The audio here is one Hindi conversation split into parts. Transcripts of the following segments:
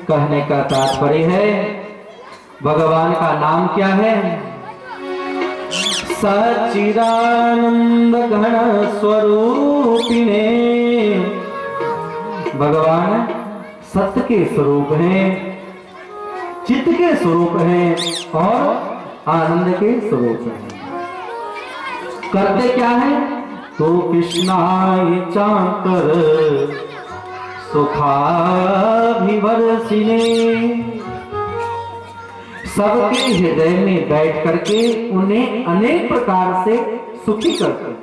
कहने का तात्पर्य है, भगवान का नाम क्या है? सच्चिदानंद घन स्वरूपिणे। भगवान सत्य के स्वरूप हैं, चित्त के स्वरूप हैं और आनंद के स्वरूप हैं। करते क्या है? तो कृष्णाय चाकर सुखाभिवर्षिणे। सबके हृदय में बैठ करके उन्हें अनेक प्रकार से सुखी करते हैं।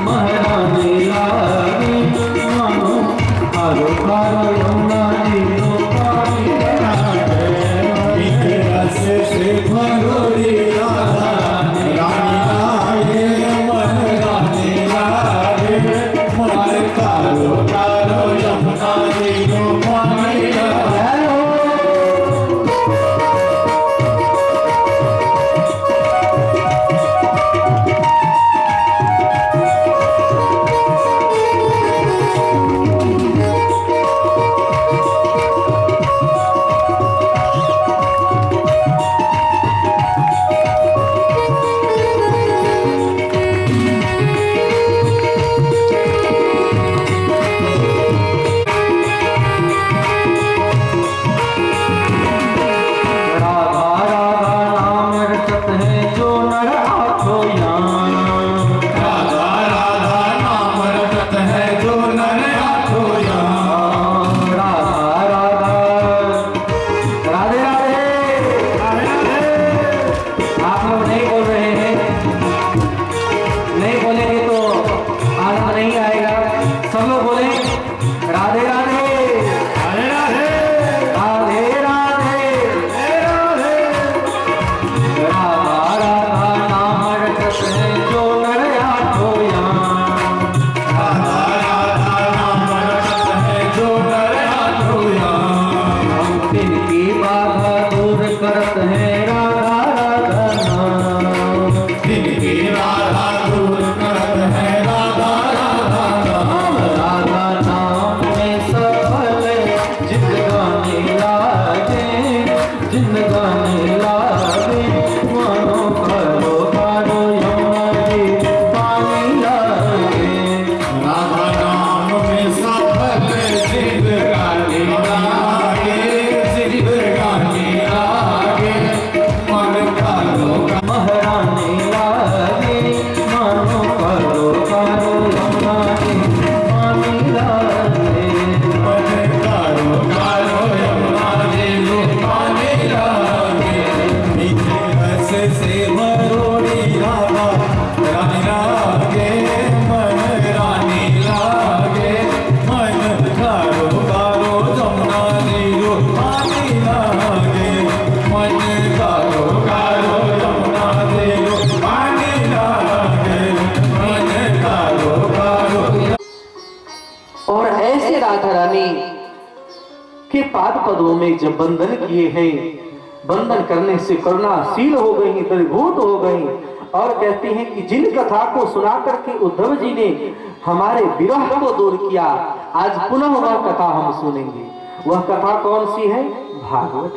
महारानी लागे मानो खारो खारो यमुना जी नो पानी रस से भरोरी राधा रानी महारानी लागे मन कारो कारो यमुना जी नो पानी के पाद पदों में जब बंधन किए हैं, बंधन करने से करुणाशील हो गई, द्रवीभूत हो गई और कहती हैं कि जिन कथा को सुना करके उद्धव जी ने हमारे विरह को दूर किया, आज पुनः वह कथा हम सुनेंगे। वह कथा कौन सी है? भागवत।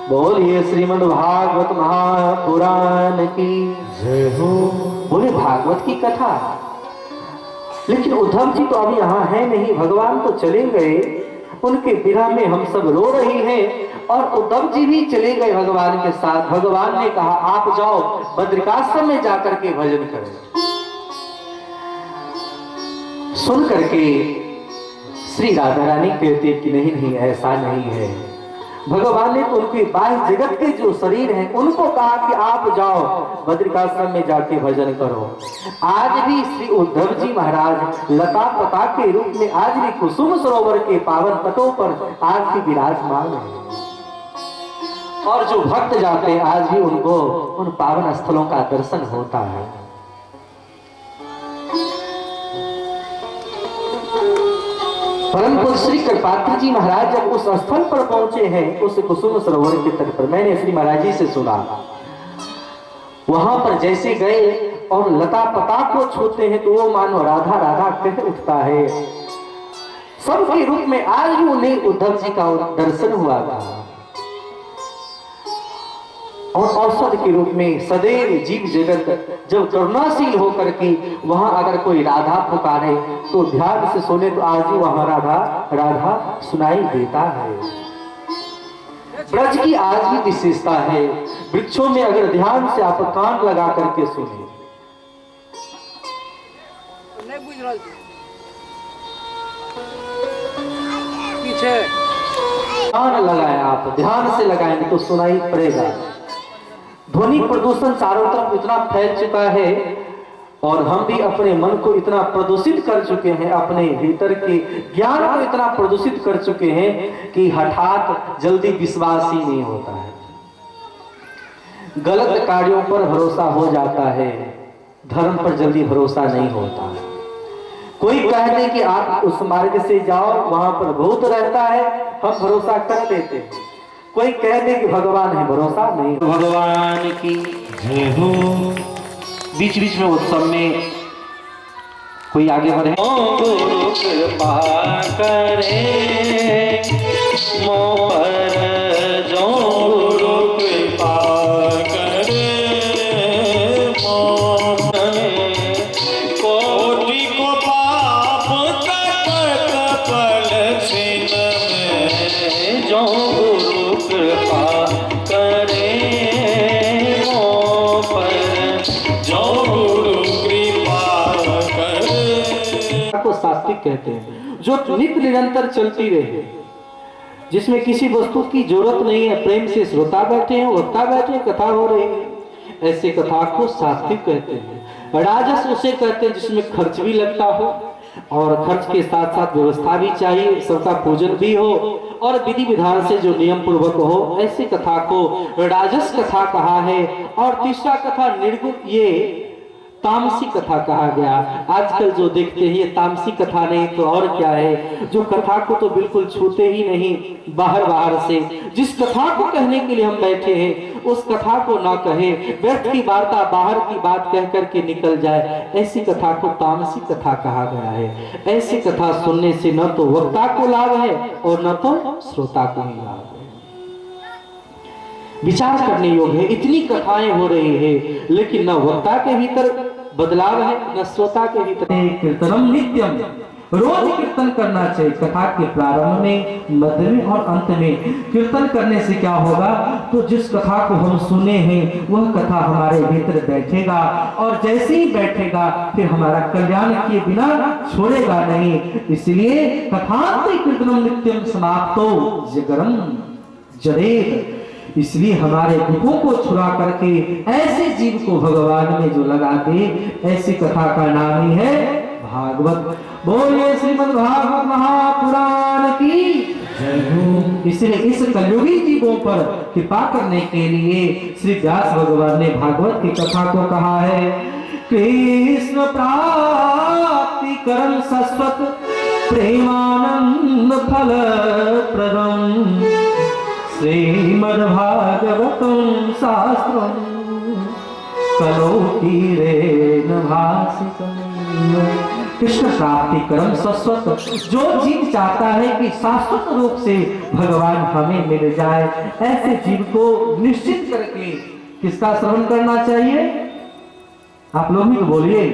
बोलिए श्रीमद् भागवत महापुराण की जय हो। बोले भागवत की कथा। लेकिन उद्धव जी तो अभी यहाँ है नहीं, भगवान तो चले गए, उनके विरह में हम सब रो रहे हैं और उद्धव जी भी चले गए भगवान के साथ। भगवान ने कहा आप जाओ बद्रिकाश्रम में जाकर के भजन करें। सुन करके श्री राधा रानी कहते कि नहीं नहीं ऐसा नहीं है। भगवान ने तो उनके बाह्य जगत के जो शरीर हैं उनको कहा कि आप जाओ बद्रिकाश्रम में जाके भजन करो। आज भी श्री उद्धव जी महाराज लता पता के रूप में आज भी कुसुम सरोवर के पावन तटों पर आज भी विराजमान है और जो भक्त जाते हैं आज भी उनको उन पावन स्थलों का दर्शन होता है। परंतु श्री कृपात्र जी महाराज जब उस स्थल पर पहुंचे हैं, उस कुसुम सरोवर के तट पर, मैंने श्री महाराज जी से सुना, वहां पर जैसे गए और लता पता को छूते हैं तो वो मानो राधा राधा कह उठता है। सबके रूप में आज भी उन्हें उद्धव जी का दर्शन हुआ था और औषध के रूप में सदैव जीव जगत जब करुणाशील होकर के वहां अगर कोई राधा पुकारे तो ध्यान से सुने तो आज भी वहां राधा राधा सुनाई देता है। ब्रज की आज भी विशेषता है, वृक्षों में अगर ध्यान से आप कान लगा करके सुने, पीछे कान लगाए, आप ध्यान से लगाएंगे तो सुनाई पड़ेगा। ध्वनि प्रदूषण चारों तरफ इतना फैल चुका है, और हम भी अपने मन को इतना प्रदूषित कर चुके हैं, अपने भीतर के ज्ञान को इतना प्रदूषित कर चुके हैं कि हठात जल्दी विश्वास ही नहीं होता है। गलत कार्यों पर भरोसा हो जाता है, धर्म पर जल्दी भरोसा नहीं होता। कोई कह दे कि आप उस मार्ग से जाओ, वहां पर भूत रहता है, हम भरोसा कर लेते हैं। कोई कह दे कि भगवान है, भरोसा नहीं। भगवान की जय हो। बीच बीच में उत्सव में कोई आगे बढ़े। गुरु कृपा करे मोह पर, जो गुरु कृपा करे मोह कोटि को पाप तपत पल छिन में, जो गुरु कृपा करे मोह पर, जो गुरु कृपा करे। को सात्विक कहते हैं, जो नित्य निरंतर चलती रहे, जिसमें किसी वस्तु की जरूरत नहीं है। प्रेम से श्रोता बैठे हैं, वक्ता बैठे हैं, कथा हो रही है, ऐसे कथा को सात्विक कहते हैं। राजस उसे कहते हैं जिसमें खर्च भी लगता हो और खर्च के साथ साथ व्यवस्था भी चाहिए, सबका पूजन भी हो और विधि विधान से जो नियम पूर्वक हो, ऐसी कथा को राजस कथा कहा है। और तीसरा कथा निर्गुण, ये तामसी कथा कहा गया। आजकल जो देखते हैं ये तामसी कथा नहीं तो और क्या है, जो कथा को तो बिल्कुल छूते ही नहीं, बाहर से। जिस कथा को कहने के लिए हम बैठे हैं उस कथा को ना कहे, व्यर्थ की वार्ता, बाहर की बात कह करके निकल जाए, ऐसी कथा को तामसी कथा कहा गया है। ऐसी कथा सुनने से न तो वक्ता को लाभ है और न तो श्रोता को ही लाभ है। विचार करने योग्य है। इतनी कथाएं हो रही है लेकिन न वक्ता के भीतर बदलाव है, न श्रोता के भीतर। कीर्तनम नित्यम, रोज कीर्तन करना चाहिए। कथा के प्रारंभ में, मध्य में और अंत में कीर्तन करने से क्या होगा, तो जिस कथा को हम सुने हैं वह कथा हमारे भीतर बैठेगा और जैसे ही बैठेगा फिर हमारा कल्याण किए बिना छोड़ेगा नहीं। इसलिए कथांते कीर्तनम नित्यम समाप्तो जगरम जरेद। इसलिए हमारे दुखों को छुड़ा करके ऐसे जीव को भगवान में जो लगा दे, ऐसी कथा का नाम ही है भागवत। बोलिए श्रीमद् भागवत महापुराण की जय हो। इसलिए इस कलयुगी जीवों पर कृपा करने के लिए श्री व्यास भगवान ने भागवत की कथा को कहा है। कृष्ण प्राप्ति करम शाश्वत प्रेमानंद फल प्रदम, श्रीमद्भागवतं शास्त्रं कलोकीरेण भासितम्। कृष्ण प्राप्ति कर्म शाश्वत, जो जीव चाहता है कि शाश्वत रूप से भगवान हमें मिल जाए, ऐसे जीव को निश्चित करके किसका श्रवण करना चाहिए? आप लोग ही बोलिए,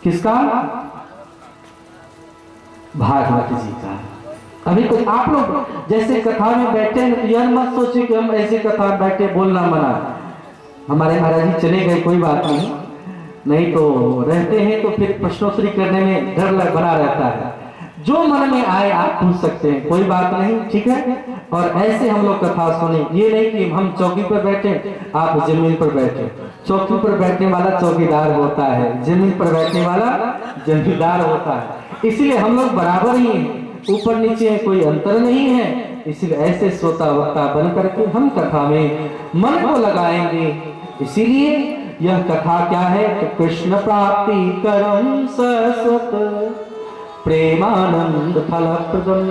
किसका? भागवत जी का। अभी तो आप लोग जैसे कथा में बैठे हैं तो यह मत सोचिए कि हम ऐसी कथा में बैठे बोलना मना, हमारे महाराज जी चले गए, कोई बात नहीं, नहीं तो रहते हैं तो फिर प्रश्नोत्तरी करने में डर बना रहता है। जो मन में आए आप पूछ सकते हैं, कोई बात नहीं, ठीक है। और ऐसे हम लोग कथा सुने, ये नहीं कि हम चौकी पर बैठे आप जमीन पर बैठे। चौकी पर बैठने वाला चौकीदार होता है, जमीन पर बैठने वाला जमींदार होता है। इसलिए हम लोग बराबर ही हैं, ऊपर नीचे है, कोई अंतर नहीं है। इसलिए ऐसे श्रोता वक्ता बन करके हम कथा में मन को लगाएंगे। इसीलिए यह कथा क्या है, तो कृष्ण प्राप्ति करम शाश्वत प्रेमानंद फल प्रदम।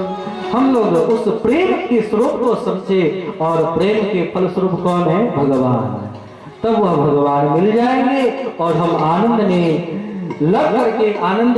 हम लोग उस प्रेम के स्वरूप को समझे और प्रेम के फल स्वरूप कौन है? भगवान। तब वह भगवान मिल जाएंगे और हम आनंद में लग करके आनंद